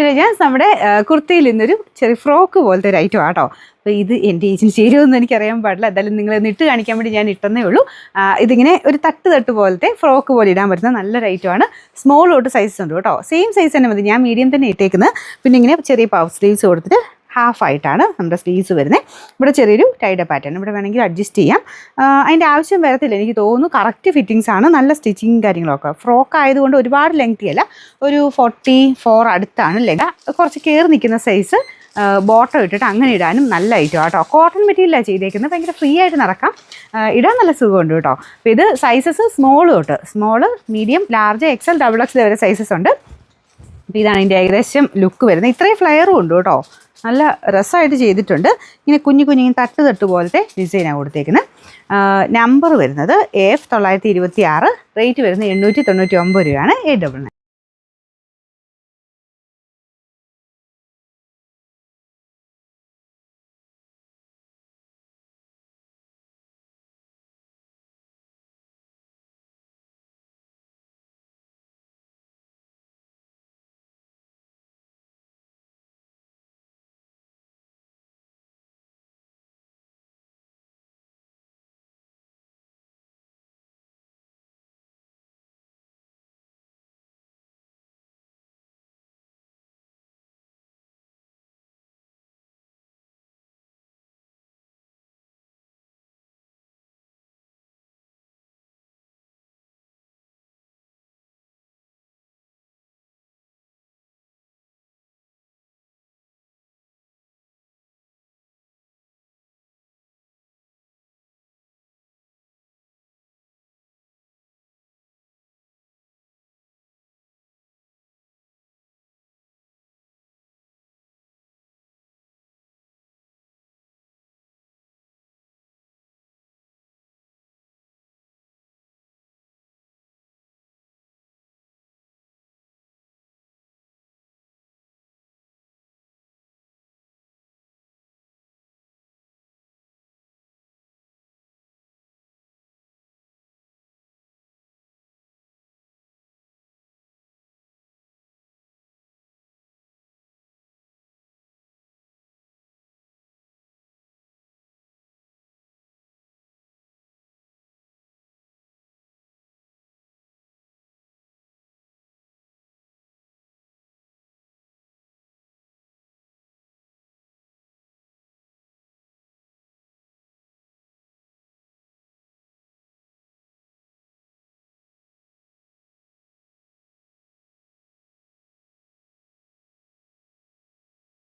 കഴിഞ്ഞാൽ നമ്മുടെ കുർത്തിയിൽ നിന്നൊരു ചെറിയ ഫ്രോക്ക് പോലത്തെ ഒരു ഐറ്റം ആട്ടോ. അപ്പോൾ ഇത് എൻ്റെ ഏജിന് ചേരുമെന്ന് എനിക്കറിയാൻ പാടില്ല, എന്തായാലും നിങ്ങളൊന്ന് ഇട്ട് കാണിക്കാൻ വേണ്ടി ഞാൻ ഇട്ടെന്നേ ഉള്ളൂ. ഇതിങ്ങനെ ഒരു തട്ട് പോലത്തെ ഫ്രോക്ക് പോലെ ഇടാൻ പറ്റുന്ന നല്ലൊരു ഐറ്റമാണ്. സ്മോൾ തൊട്ട് സൈസസ് ഉണ്ട് കേട്ടോ, സെയിം സൈസ് തന്നെ മതി. ഞാൻ മീഡിയം തന്നെ ഇട്ടേക്കുന്നത്. പിന്നെ ഇങ്ങനെ ചെറിയ പഫ് സ്ലീവ്സ് കൊടുത്തിട്ട് ഹാഫായിട്ടാണ് നമ്മുടെ സ്ലീവ്സ് വരുന്നത്. ഇവിടെ ചെറിയൊരു ടൈഡ് പാറ്റേൺ, ഇവിടെ വേണമെങ്കിൽ അഡ്ജസ്റ്റ് ചെയ്യാം. അതിൻ്റെ ആവശ്യം വരത്തില്ല എനിക്ക് തോന്നുന്നു. കറക്റ്റ് ഫിറ്റിങ്സ് ആണ്, നല്ല സ്റ്റിച്ചിങ് കാര്യങ്ങളൊക്കെ. ഫ്രോക്ക് ആയതുകൊണ്ട് ഒരുപാട് ലെങ്തി അല്ല, ഒരു 44 അടുത്താണ് ലെങ്ത്. കുറച്ച് കയറി നിൽക്കുന്ന സൈസ് ബോട്ടം ഇട്ടിട്ട് അങ്ങനെ ഇടാനും നല്ല ഐറ്റം കേട്ടോ. കോട്ടൺ മെറ്റീരിയലാണ് ചെയ്തേക്കുന്നത്, ഭയങ്കര ഫ്രീ ആയിട്ട് നടക്കാം, ഇടാൻ നല്ല സുഖമുണ്ട് കേട്ടോ. അപ്പോൾ ഇത് സൈസസ് സ്മോൾ തൊട്ട് small, medium, large, XL, XXL വരെ സൈസസ് ഉണ്ട്. അപ്പോൾ ഇതാണ് ഇതിൻ്റെ ഏകദേശം ലുക്ക് വരുന്നത്. ഇത്രയും ഫ്ലെയറും ഉണ്ട് കേട്ടോ, നല്ല രസമായിട്ട് ചെയ്തിട്ടുണ്ട്. ഇങ്ങനെ കുഞ്ഞു തട്ട് പോലത്തെ ഡിസൈനാണ് കൊടുത്തേക്കുന്നത്. നമ്പർ വരുന്നത് AF 926, റേറ്റ് വരുന്നത് 899 രൂപയാണ്. 899.